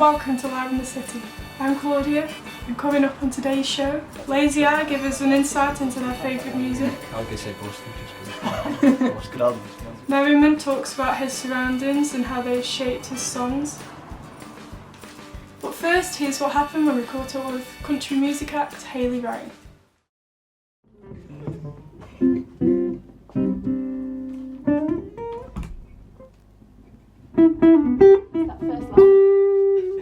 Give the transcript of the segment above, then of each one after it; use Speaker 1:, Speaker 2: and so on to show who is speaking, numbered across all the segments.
Speaker 1: welcome to Live in the City. I'm Claudia, and coming up on today's show, Lazy Eye give us an insight into their favourite music.
Speaker 2: I'll go say Boston.
Speaker 1: Merriman talks about his surroundings and how they shaped his songs. But first, here's what happened when we caught up with country music act Hayley Ryan.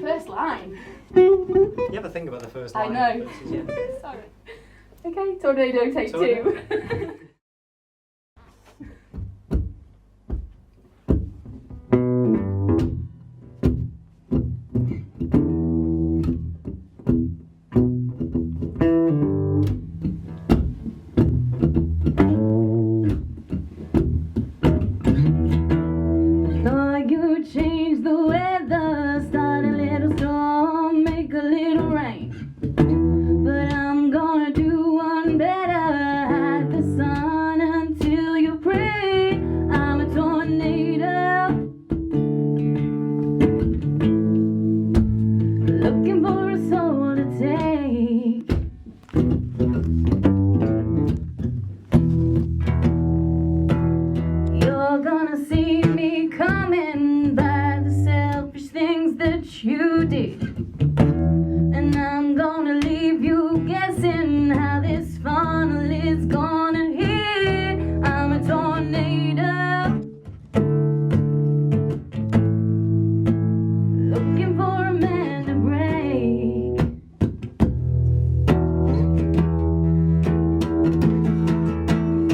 Speaker 3: First line?
Speaker 2: You ever think about the first line?
Speaker 3: I know.
Speaker 2: Yeah.
Speaker 3: Sorry. Okay, tornado take two.
Speaker 4: Change the weather, start a little storm, make a little rain. But I'm gonna do one better, hide the sun until you pray. I'm a tornado, looking for a soul to take. You're gonna see me coming by the selfish things that you did, and I'm gonna leave you guessing how this funnel is gonna hit. I'm a tornado, looking for a man to break.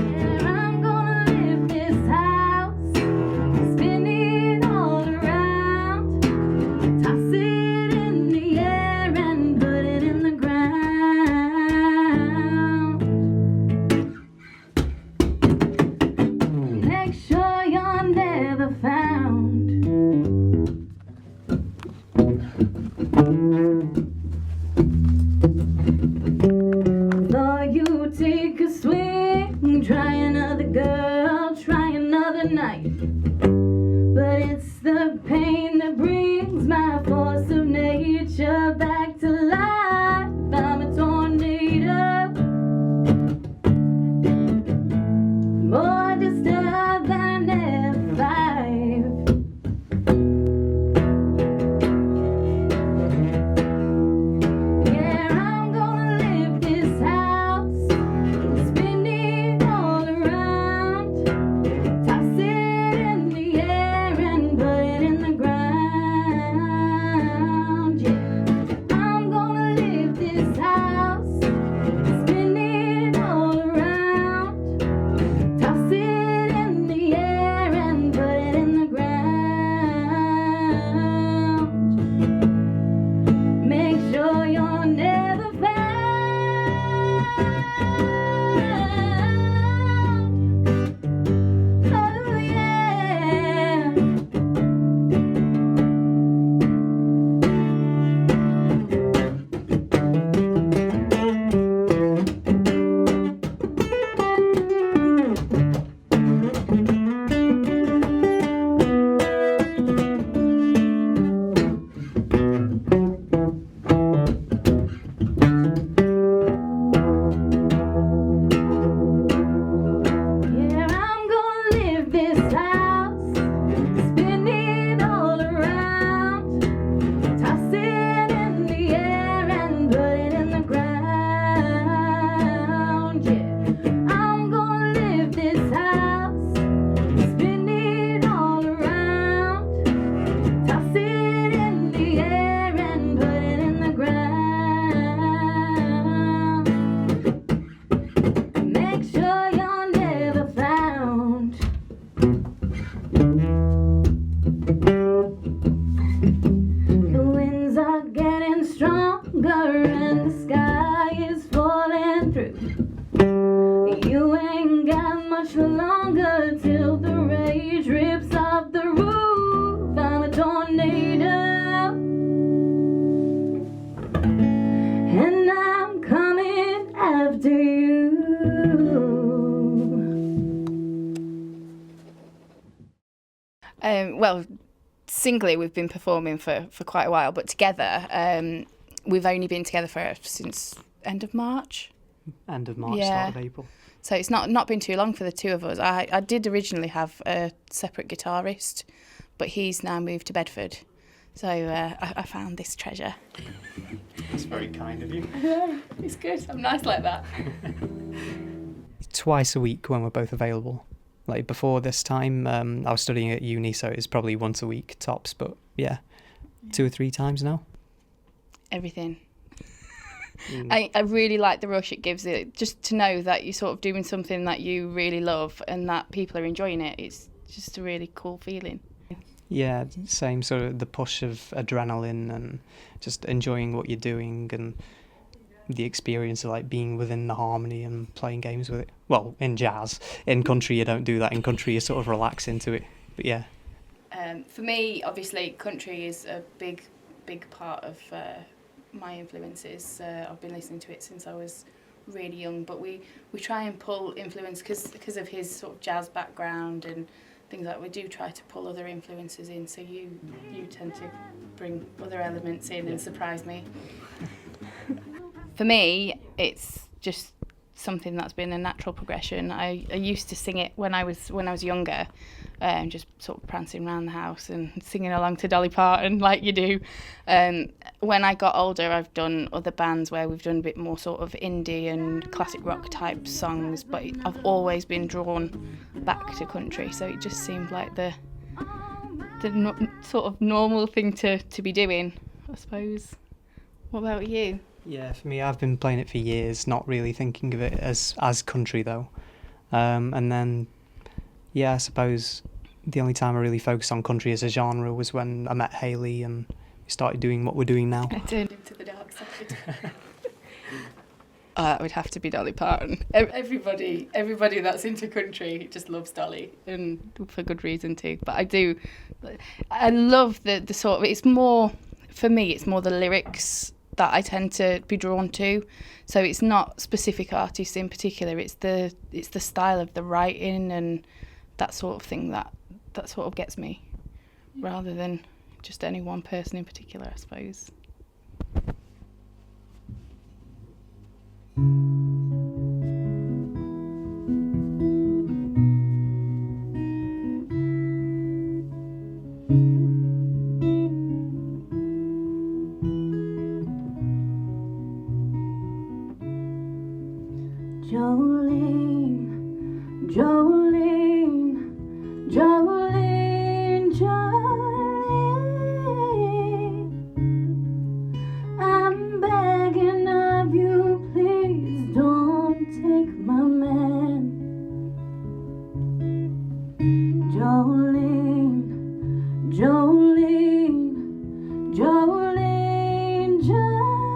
Speaker 4: Yeah, I'm gonna live this house, spin it all around, toss it in the air and put it in the ground. Make sure you're never found. Thought you'd take a swing, try another girl, try another night. But it's the pain that brings my force of nature back to life. I'm a tornado, more disturbed than an F5. Yeah, I'm gonna live this house, spin it all around, toss it in the air and put it in the ground. Yeah, I'm gonna live this house, spin it all around, toss it in the air and put it in the ground. Make sure you're never found. Oh yeah. Yeah, I'm gonna live this house, spin it all around, toss it in the air and put it in the ground. Yeah, I'm gonna live this house, spin it all around, toss it in the air and put it in the ground. Make sure you're never found. The winds are getting stronger and the sky is falling through. You ain't got much longer till the rage rips off the roof. I'm a tornado, and I'm coming after you.
Speaker 3: Well, singly we've been performing for quite a while, but together we've only been together since end of March.
Speaker 5: End of March,
Speaker 3: Yeah.
Speaker 5: start of April.
Speaker 3: So it's not been too long for the two of us. I did originally have a separate guitarist, but he's now moved to Bedford. So I found this treasure.
Speaker 5: That's very kind of you.
Speaker 3: It's good. I'm nice like that.
Speaker 5: Twice a week when we're both available. Like before this time, I was studying at uni, so it's probably once a week tops. But yeah, 2 or 3 times now.
Speaker 3: Everything. I really like the rush it gives it, just to know that you're sort of doing something that you really love and that people are enjoying it. It's just a really cool feeling.
Speaker 5: Yeah, same sort of the push of adrenaline and just enjoying what you're doing and the experience of like being within the harmony and playing games with it. Well, in jazz. In country you don't do that. In country you sort of relax into it. But yeah.
Speaker 3: For me, obviously, country is a big part of my influences. I've been listening to it since I was really young, but we try and pull influence because of his sort of jazz background and things like that. We do try to pull other influences in, so you tend to bring other elements in and surprise me. For me, it's just something that's been a natural progression. I used to sing it when I was younger, just sort of prancing around the house and singing along to Dolly Parton like you do. When I got older, I've done other bands where we've done a bit more sort of indie and classic rock type songs, but I've always been drawn back to country, so it just seemed like the sort of normal thing to be doing, I suppose. What about you?
Speaker 5: Yeah, for me, I've been playing it for years, not really thinking of it as country though. And then, yeah, I suppose the only time I really focused on country as a genre was when I met Hayley and we started doing what we're doing now.
Speaker 3: I turned into the dark side. It would have to be Dolly Parton. Everybody that's into country just loves Dolly, and for good reason too. But I love the sort of, it's more, for me, it's more the lyrics that I tend to be drawn to. So it's not specific artists in particular, it's the style of the writing and that sort of thing that sort of gets me, rather than just any one person in particular, I suppose.
Speaker 4: Jolene, Jolene, Jolene, Jolene, I'm begging of you, please don't take my man. Jolene, Jolene, Jolene, Jolene,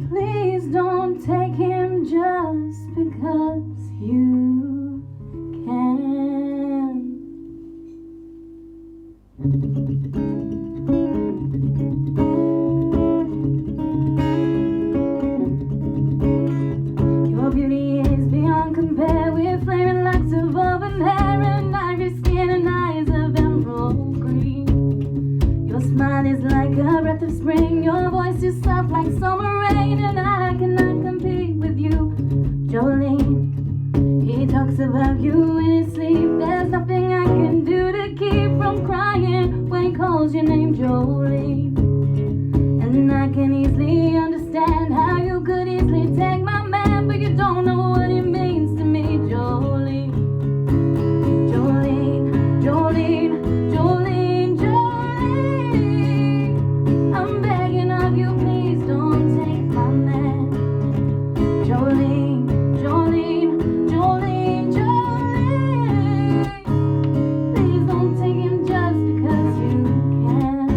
Speaker 4: please don't take him just because you can. Your beauty is beyond compare, with flaming locks of auburn hair and ivory skin and eyes of emerald green. Your smile is like a breath of spring, your voice is soft like summer rain, and I cannot compete with you, Jolene. He talks about you in his sleep, there's nothing I can do to keep from crying when he calls your name, Jolene. And I can easily understand how you could easily take my man, but you don't know what he means to me, Jolene. Jolene, Jolene, Jolene, Jolene, I'm begging of you, please don't take my man. Jolene, Jolene, Jolene, Jolene, please don't take him just because you can.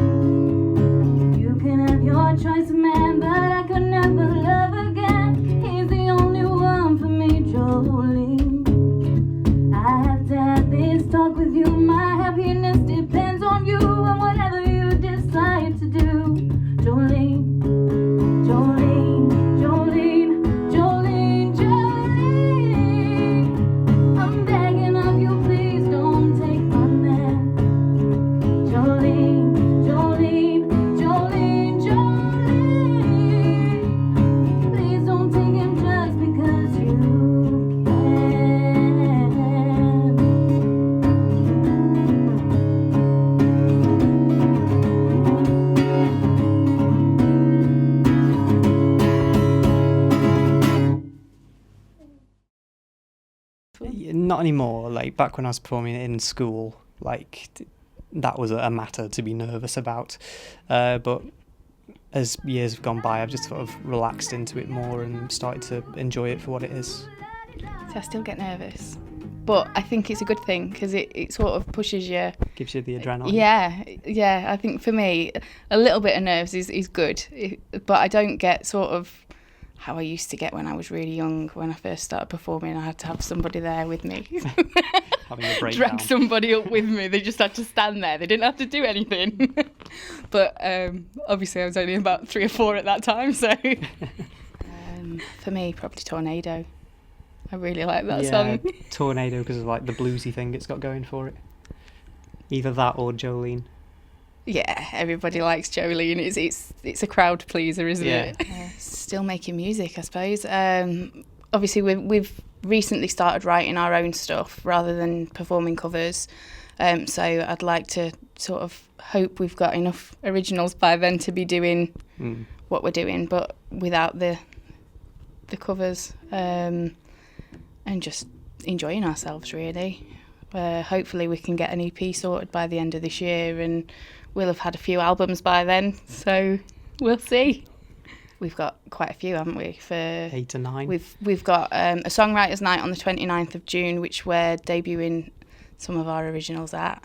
Speaker 5: not anymore. Like back when I was performing in school, like that was a matter to be nervous about. But as years have gone by, I've just sort of relaxed into it more and started to enjoy it for what it is.
Speaker 3: So I still get nervous, but I think it's a good thing because it sort of pushes you.
Speaker 5: Gives you the adrenaline.
Speaker 3: Yeah. I think for me, a little bit of nerves is good, but I don't get sort of how I used to get when I was really young. When I first started performing, I had to have somebody there with me.
Speaker 5: Having a breakdown.
Speaker 3: Drag somebody up with me. They just had to stand there. They didn't have to do anything. But obviously I was only about 3 or 4 at that time, so for me, probably Tornado. I really like that song.
Speaker 5: Tornado, because of like the bluesy thing it's got going for it. Either that or Jolene.
Speaker 3: Yeah, everybody likes Jolene. It's a crowd pleaser, isn't it? Still making music, I suppose. Obviously, we've recently started writing our own stuff rather than performing covers. So I'd like to sort of hope we've got enough originals by then to be doing what we're doing, but without the covers, and just enjoying ourselves, really. Hopefully we can get an EP sorted by the end of this year, and we'll have had a few albums by then, so we'll see. We've got quite a few, haven't we? For
Speaker 5: 8 or 9.
Speaker 3: We've got a songwriters night on the 29th of June, which we're debuting some of our originals at,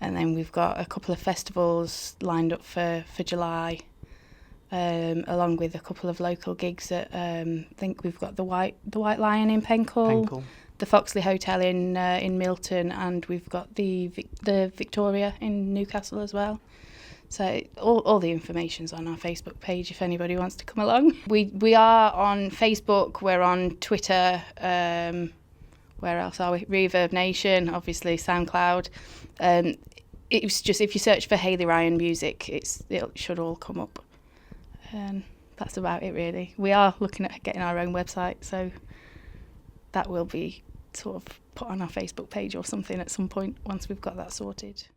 Speaker 3: and then we've got a couple of festivals lined up for July, along with a couple of local gigs at I think we've got the White Lion in Penkhull, the Foxley Hotel in Milton, and we've got the Victoria in Newcastle as well. So all the information's on our Facebook page if anybody wants to come along. We are on Facebook, we're on Twitter, where else are we? Reverb Nation, obviously SoundCloud. It's just, if you search for Hayley Ryan Music, it should all come up. That's about it, really. We are looking at getting our own website, so that will be sort of put on our Facebook page or something at some point once we've got that sorted.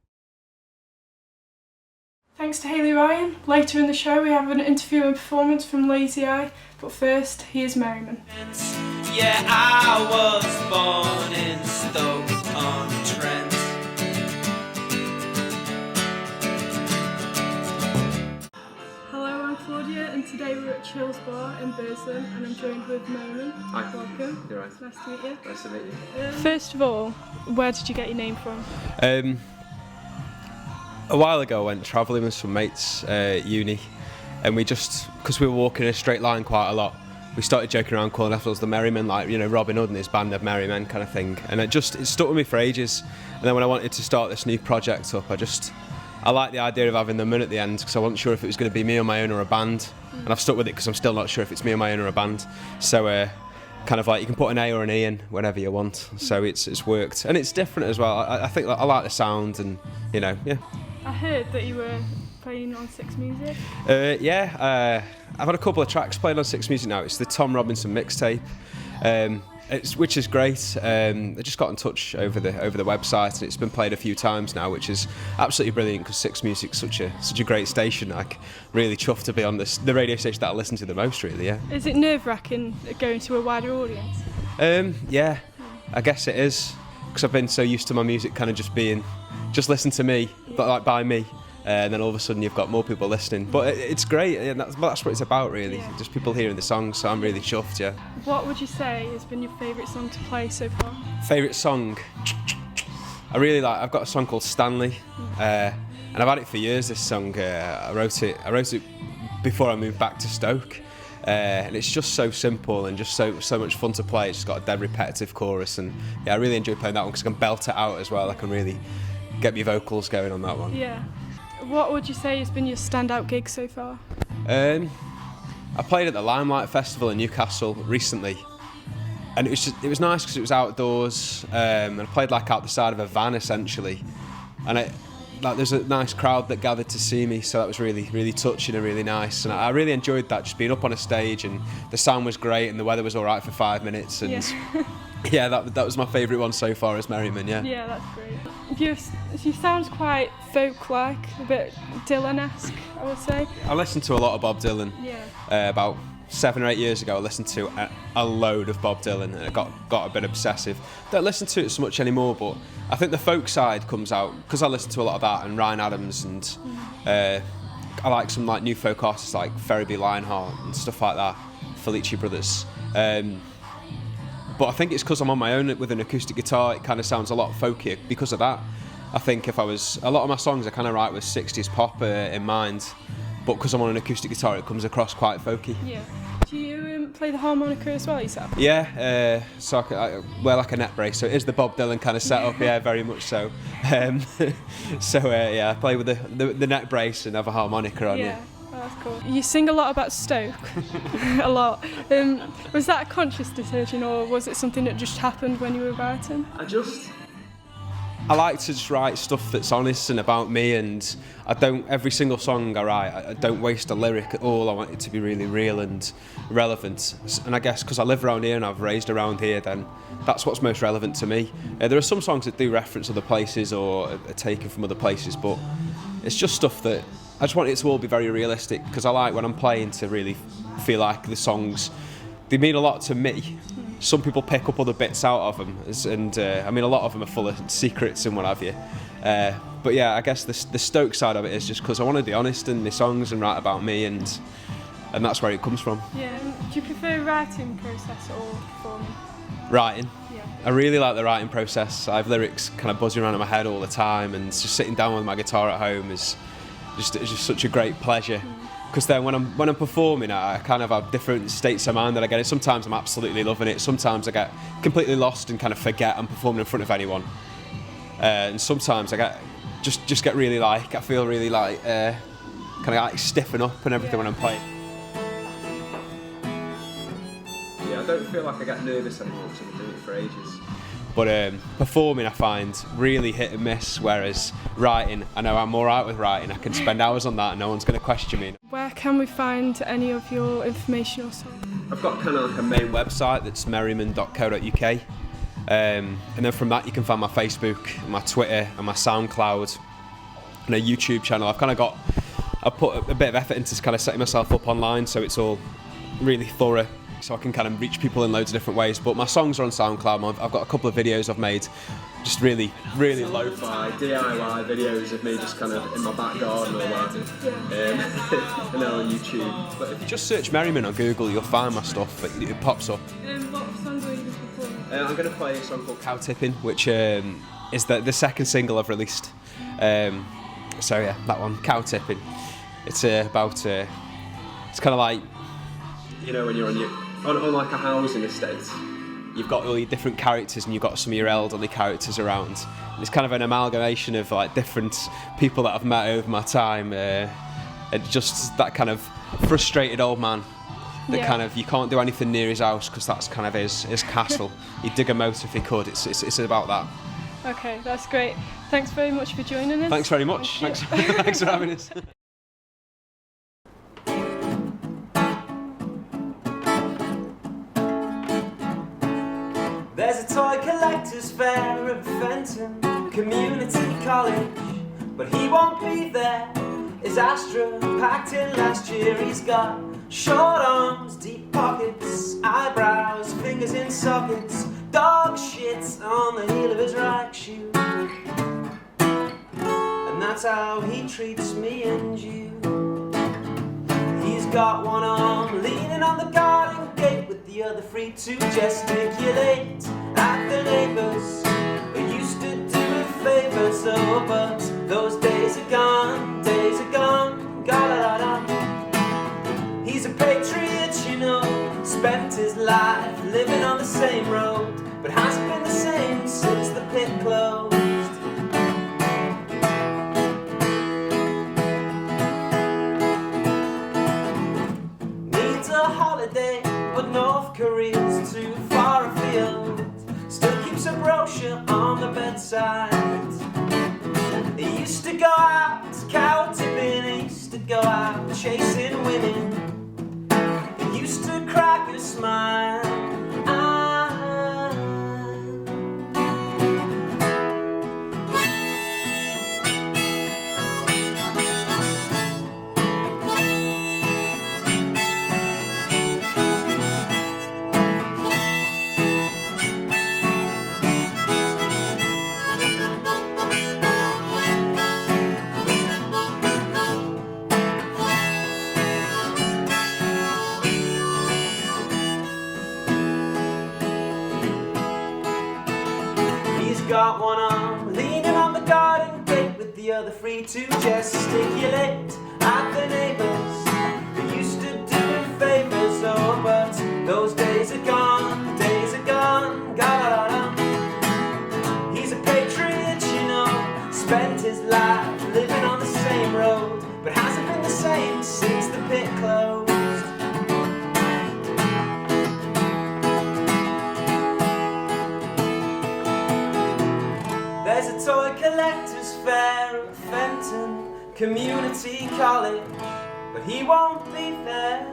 Speaker 1: Thanks to Hayley Ryan. Later in the show we have an interview and performance from Lazy Eye, but first, here's Merriman.
Speaker 6: Yeah, I was born in Stoke-on-Trent.
Speaker 1: Hello, I'm Claudia, and today we're at Chill's Bar in Burslem, and I'm joined with Merriman.
Speaker 7: Hi.
Speaker 1: Welcome.
Speaker 7: You're right.
Speaker 1: Nice to meet you.
Speaker 7: Nice to meet you.
Speaker 1: First of all, where did you get your name from?
Speaker 7: A while ago I went travelling with some mates at uni, and we just, because we were walking in a straight line quite a lot, we started joking around calling ourselves the Merrymen, like, you know, Robin Hood and his band of merry men kind of thing, and it stuck with me for ages. And then when I wanted to start this new project up, I liked the idea of having the mun at the end, because I wasn't sure if it was going to be me on my own or a band, and I've stuck with it because I'm still not sure if it's me on my own or a band. So kind of like you can put an A or an E in whenever you want, so it's worked, and it's different as well. I think I like the sound, and you know, yeah.
Speaker 1: I heard that you were playing on Six Music.
Speaker 7: I've had a couple of tracks played on Six Music now. It's the Tom Robinson mixtape, which is great. I just got in touch over the website, and it's been played a few times now, which is absolutely brilliant because Six Music's such a great station. Like, really chuffed to be on the radio station that I listen to the most, really. Yeah.
Speaker 1: Is it nerve-wracking going to a wider audience?
Speaker 7: Yeah, I guess it is, because I've been so used to my music kind of just listen to me, but like by me, and then all of a sudden you've got more people listening. But it's great, and that's what it's about, really.
Speaker 1: Yeah.
Speaker 7: Just people hearing the songs, so I'm really chuffed, yeah.
Speaker 1: What would you say has been your favourite song to play so far?
Speaker 7: Favourite song? I've got a song called Stanley, and I've had it for years, this song. I wrote it before I moved back to Stoke. And it's just so simple and just so much fun to play. It's just got a dead repetitive chorus, and yeah, I really enjoy playing that one because I can belt it out as well. I can really get my vocals going on that one.
Speaker 1: Yeah. What would you say has been your standout gig so far?
Speaker 7: I played at the Limelight Festival in Newcastle recently, and it was nice because it was outdoors, and I played like out the side of a van essentially, and there's a nice crowd that gathered to see me, so that was really, really touching and really nice, and I really enjoyed that, just being up on a stage, and the sound was great and the weather was all right for 5 minutes, and yeah, that was my favourite one so far, as Merryman. Yeah,
Speaker 1: that's great. You sound quite folk-like, a bit Dylan-esque, I would say.
Speaker 7: I listened to a lot of Bob Dylan, about 7 or 8 years ago, I listened to a load of Bob Dylan, and I got a bit obsessive. Don't listen to it so much anymore, but I think the folk side comes out because I listen to a lot of that, and Ryan Adams, and I like some like new folk artists like Ferriby Lionheart and stuff like that, Felici Brothers. But I think it's because I'm on my own with an acoustic guitar, it kind of sounds a lot folkier because of that. I think a lot of my songs I kind of write with 60s pop in mind, but because I'm on an acoustic guitar, it comes across quite folky.
Speaker 1: Yeah. Do you play the harmonica as well yourself?
Speaker 7: Yeah, so I wear like a neck brace, so it is the Bob Dylan kind of setup, yeah, very much so. Yeah, I play with the neck brace and have a harmonica on, yeah.
Speaker 1: Oh, that's cool. You sing a lot about Stoke, a lot. Was that a conscious decision, or was it something that just happened when you were writing?
Speaker 7: I like to just write stuff that's honest and about me, and every single song I write, I don't waste a lyric at all. I want it to be really real and relevant. And I guess because I live around here and I've raised around here, then that's what's most relevant to me. There are some songs that do reference other places or are taken from other places, but it's just stuff that I just want it to all be very realistic, because I like when I'm playing to really feel like the songs, they mean a lot to me. Some people pick up other bits out of them, and I mean a lot of them are full of secrets and what have you. But yeah, I guess the Stoke side of it is just because I want to be honest in my songs and write about me, and that's where it comes from.
Speaker 1: Yeah. Do you prefer writing process or performing?
Speaker 7: Writing.
Speaker 1: Yeah.
Speaker 7: I really like the writing process. I have lyrics kind of buzzing around in my head all the time, and just sitting down with my guitar at home is just such a great pleasure. Because then when I'm performing, I kind of have different states of mind that I get in. Sometimes I'm absolutely loving it. Sometimes I get completely lost and kind of forget I'm performing in front of anyone. And sometimes I get really like, I feel really like kind of like stiffen up and everything when I'm playing. Yeah, I don't feel like I get nervous anymore because I've been doing it for ages. But performing I find really hit and miss, whereas writing, I know I'm alright with writing. I can spend hours on that and no one's going to question me.
Speaker 1: Where can we find any of your information or songs?
Speaker 7: I've got kind of like a main website that's merriman.co.uk, and then from that you can find my Facebook, my Twitter and my SoundCloud and a YouTube channel. I've put a bit of effort into kind of setting myself up online so it's all really thorough, so I can kind of reach people in loads of different ways. But my songs are on SoundCloud. I've got a couple of videos I've made, just really lo-fi DIY videos of me just kind of in my back garden or that, and they're on YouTube. But if you just search Merriman on Google, you'll find my stuff. It pops up.
Speaker 1: What songs are you going to perform?
Speaker 7: I'm going to play a song called Cow Tipping, which is the second single I've released. So yeah, that one, Cow Tipping. It's about it's kind of like, you know, when you're on like a housing estate, you've got all your different characters and you've got some of your elderly characters around. And it's kind of an amalgamation of like different people that I've met over my time, and just that kind of frustrated old man that kind of, you can't do anything near his house because that's kind of his castle. He'd dig a moat if he could. It's about that.
Speaker 1: Okay, that's great. Thanks very much for joining us.
Speaker 7: Thanks very much. Thanks for having us.
Speaker 6: There's a toy collector's fair at Fenton Community College, but he won't be there. His Astra packed in last year. He's got short arms, deep pockets, eyebrows, fingers in sockets, dog shit on the heel of his right shoe. And that's how he treats me and you. He's got one arm leaning on the garden gate, with the other free to gesticulate at the neighbours who used to do him favours. Oh, but those days are gone, ga-la-la-la. He's a patriot, you know, spent his life living on the same road, but hasn't been the same since the pit closed. Needs a holiday, but North Korea's too far afield. Still keeps a brochure on the bedside. He used to go out cow tipping, he used to go out chasing women. He used to crack a smile. other free to gesticulate at the neighbours who used to do him favours. Oh, but those days are gone, days are gone, ga-da-da-da. He's a patriot, you know, spent his life living on the same road, but hasn't been the same since the pit closed. There's a toy collector's fair at Fenton Community College, but he won't be there.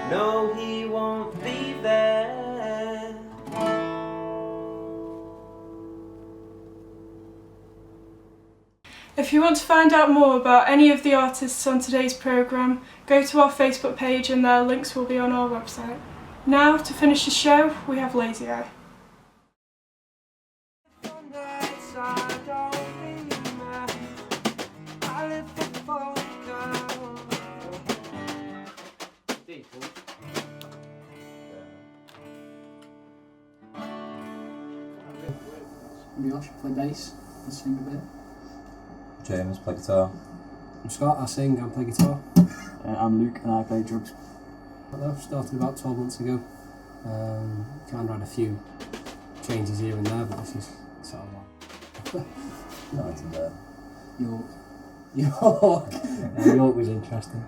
Speaker 6: No, he won't be there.
Speaker 1: If you want to find out more about any of the artists on today's programme, go to our Facebook page and their links will be on our website. Now, to finish the show, we have Lazy Eye.
Speaker 8: Josh, play bass, I sing a bit.
Speaker 9: James, play guitar.
Speaker 8: I'm Scott, I sing and play guitar.
Speaker 10: I'm Luke and I play drums.
Speaker 8: I started about 12 months ago. Kind of had a few changes here and there, but this is sort of like
Speaker 9: Night and day.
Speaker 8: York. York was interesting.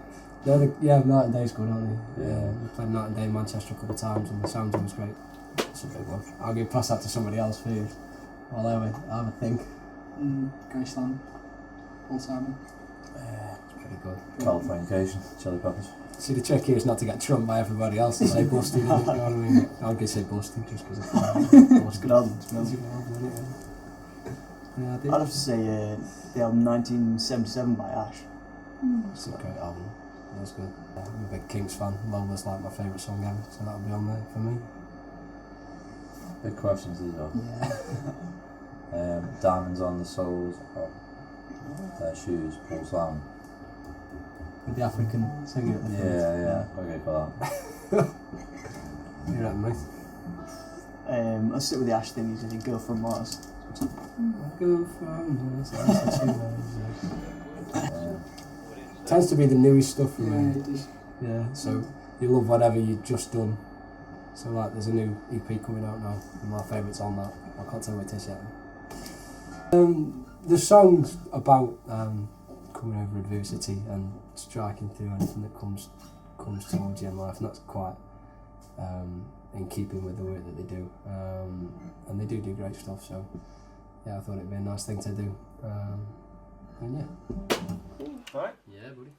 Speaker 8: Night and Day's good, aren't they? Yeah, we played Night and Day in Manchester a couple of times and the sound was great. That's a big one. I'll give pass that to somebody else first. I'll have a think.
Speaker 10: Graceland, Paul Simon.
Speaker 8: It's pretty good.
Speaker 9: Californication, Chili Peppers.
Speaker 8: See, the trick here is not to get trumped by everybody else and say busted, you know what I mean? I'm going to say busted just because it's
Speaker 10: It's a good album.
Speaker 8: Yeah,
Speaker 10: I'd have to say the album 1977 by Ash.
Speaker 8: It's a great album. That's good. I'm a big Kinks fan. Love was like my favourite song ever, so that'll be on there for me.
Speaker 9: Big questions these are.
Speaker 10: Yeah.
Speaker 9: Diamonds on the soles of their shoes, Paul Simon.
Speaker 8: With the African singer at the front.
Speaker 9: Yeah, okay for that.
Speaker 8: You're right, mate.
Speaker 10: I'll stick with the Ash thing, usually Girl from Mars.
Speaker 8: Go from tends to be the newest stuff for me.
Speaker 10: it is.
Speaker 8: Yeah, so you love whatever you've just done. So like there's a new EP coming out now, and my favourite's on that. I can't tell what it is yet. The song's about coming over adversity and striking through anything that comes towards you in life, and that's quite in keeping with the work that they do. And they do great stuff, so yeah, I thought it'd be a nice thing to do. And yeah.
Speaker 2: Alright.
Speaker 8: Yeah, buddy.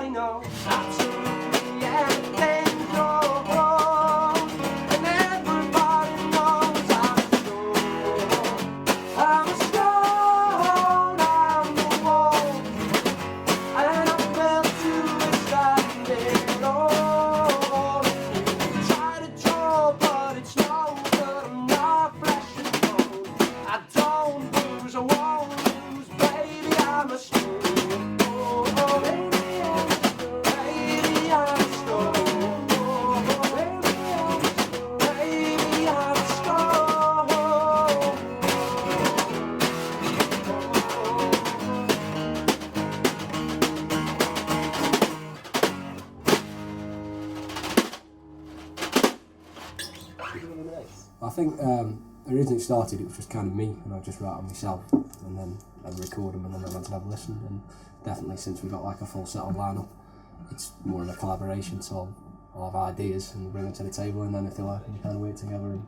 Speaker 6: everybody knows absolutely everything goes, and everybody knows I'm a stone on the wall, and I'm built to withstand it all. Try to draw, but it's no good. I'm not flesh and bone. I don't lose, I won't lose, baby. I'm a stone. Baby, I'm a stone. Baby, I'm a stone.
Speaker 8: I think originally it started, it was just kind of me, and I just write on myself, and then I'd record them, and then I went to have a listen. And definitely since we got like a full settled lineup, it's more of a collaboration. So I'll have ideas and bring them to the table, and then if they like, we kind of work together and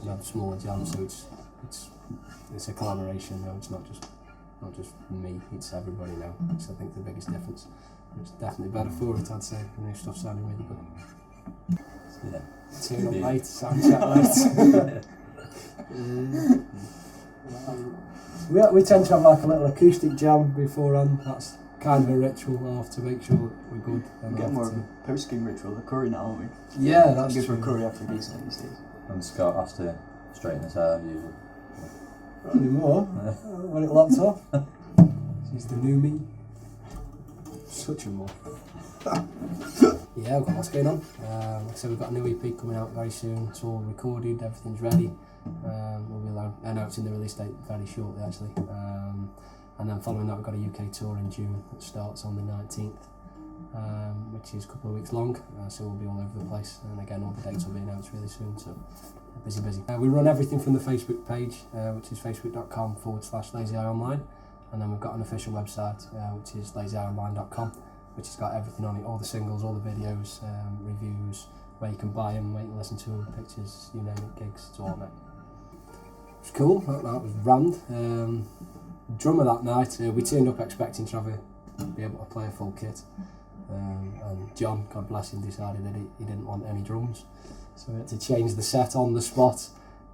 Speaker 8: have smaller jams. So it's a collaboration. You know, it's not just me. It's everybody now. So I think the biggest difference. It's definitely better for it, I'd say. The new stuff sounding really good.
Speaker 9: Yeah.
Speaker 8: Turn up late, sound check late. We tend to have like a little acoustic jam beforehand. That's kind of a ritual. I'll have to make sure we're good.
Speaker 10: We get more of a post-game ritual, the curry now, aren't we?
Speaker 8: Yeah, that's
Speaker 10: good for
Speaker 8: true.
Speaker 10: curry after a decent these days.
Speaker 9: And Scott has to straighten his hair usually.
Speaker 8: Not anymore. When it locked off. She's the new me. Such a more. Yeah, we've got lots going on. Like I said, we've got a new EP coming out very soon. It's all recorded, everything's ready. We'll be announcing the release date very shortly, actually. And then following that, we've got a UK tour in June that starts on the 19th, which is a couple of weeks long. So we'll be all over the place. And again, all the dates will be announced really soon. So busy. We run everything from the Facebook page, which is facebook.com/LazyEyeOnline. And then we've got an official website, which is LazyEyeOnline.com, which has got everything on it, all the singles, all the videos, reviews, where you can buy them, where you can listen to them, pictures, you name it, gigs, it's all on it. It was cool, that was rammed. Drummer that night, we turned up expecting to be able to play a full kit. And John, God bless him, decided that he didn't want any drums. So we had to change the set on the spot.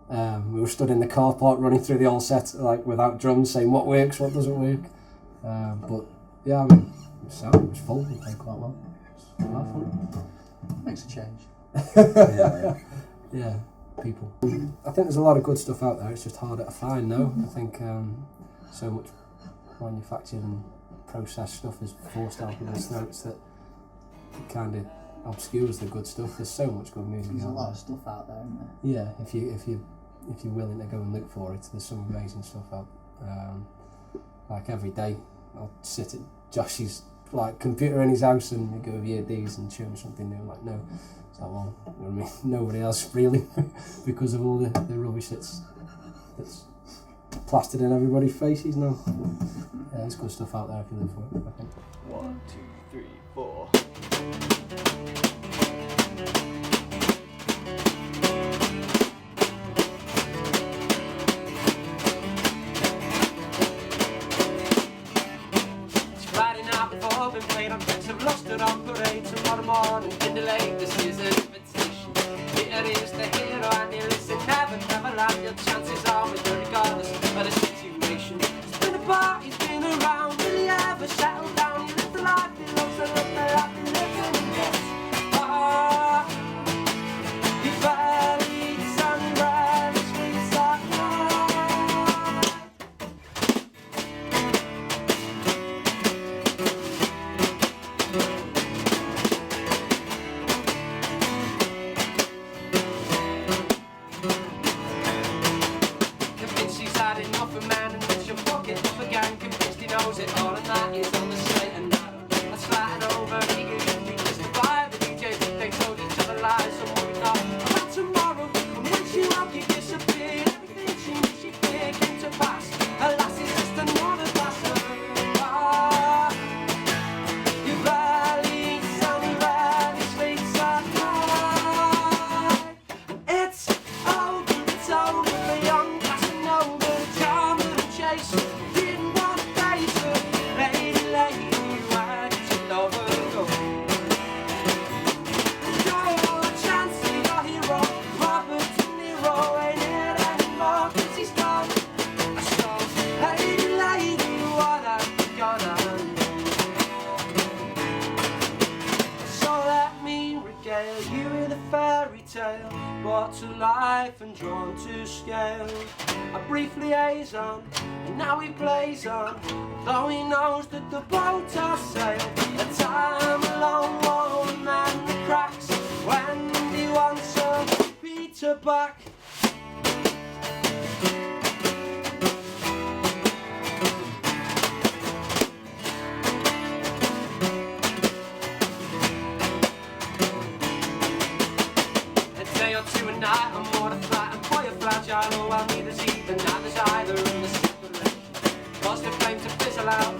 Speaker 8: We were stood in the car park running through the whole set like without drums, saying what works, what doesn't work. But yeah, I mean, it was full, it played quite well. It was quite fun.
Speaker 10: Makes a change.
Speaker 8: Yeah, people. I think there's a lot of good stuff out there, it's just harder to find now. I think so much manufactured and processed stuff is forced out people's throats that it kind of obscures the good stuff. There's so much good music out there.
Speaker 10: There's a lot of stuff out there, isn't there?
Speaker 8: Yeah, if you're willing to go and look for it, there's some amazing stuff out. Like every day, I'll sit at Josh's like computer in his house and we go, "Here, these," and show him something new. Like, no, it's like, well, you know what I mean? Nobody else really, because of all the rubbish that's plastered in everybody's faces now. Yeah, there's good stuff out there if you look for it, I think.
Speaker 10: 1, 2, 3, 4.
Speaker 6: Friday night before been played on decks, I've lost it on parade. Tomorrow morning, been delayed, this is an invitation. Here is the hero and you listen, never lie. Your chances are with you regardless of the situation. He's been apart, he's been around, will he ever settle down? You live the life he loves, I live the life he lives and he gets. He barely eats and rarely sleeps at night. Convinced he's had enough of man and rich and pocket up again. Convinced he knows it all and that he's on the straight and narrow. That's flattened over eager to be listened by the DJ. They told each other lies and what we thought about tomorrow. And when she woke, he disappeared. Everything she knew she feared came to pass. Alas, it's just another glass of you barely eats and he rarely sleeps at night. It's over for young Casanova, the charmer and chaser. Didn't want to face her. knife and drawn to scale. A brief liaison, and now he plays on, though he knows that the boat has sailed. A time alone won't mend the cracks when he wants a Peter back. I'm more flat and boy a fragile, oh well neither's either, neither's either in the separation. Positive flame to fizzle out,